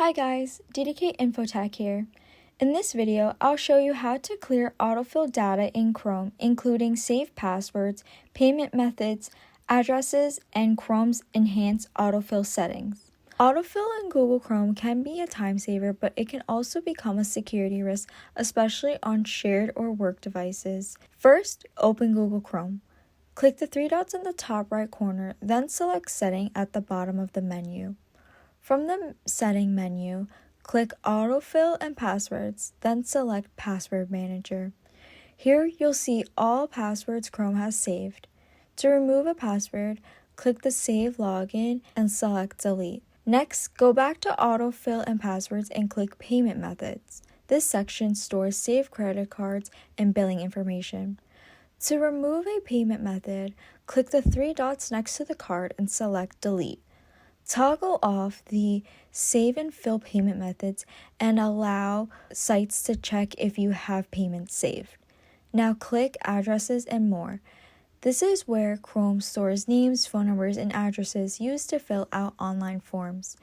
Hi guys, DDK Infotech here. In this video, I'll show you how to clear autofill data in Chrome, including saved passwords, payment methods, addresses, and Chrome's enhanced autofill settings. Autofill in Google Chrome can be a time saver, but it can also become a security risk, especially on shared or work devices. First, open Google Chrome. Click the three dots in the top right corner, then select Setting at the bottom of the menu. From the Setting menu, click Autofill and Passwords, then select Password Manager. Here you'll see all passwords Chrome has saved. To remove a password, click the Save Login and select Delete. Next, go back to Autofill and Passwords and click Payment Methods. This section stores saved credit cards and billing information. To remove a payment method, click the three dots next to the card and select Delete. Toggle off the Save and Fill payment methods and allow sites to check if you have payments saved. Now click Addresses and More. This is where Chrome stores names, phone numbers, and addresses used to fill out online forms.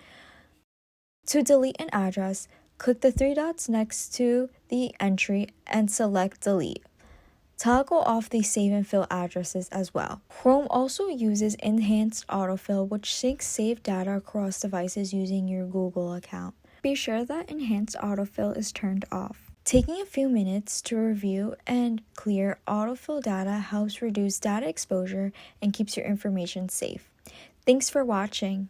To delete an address, click the three dots next to the entry and select Delete. Toggle off the Save and Fill addresses as well. Chrome also uses enhanced autofill, which syncs saved data across devices using your Google account. Be sure that enhanced autofill is turned off. Taking a few minutes to review and clear autofill data helps reduce data exposure and keeps your information safe. Thanks for watching.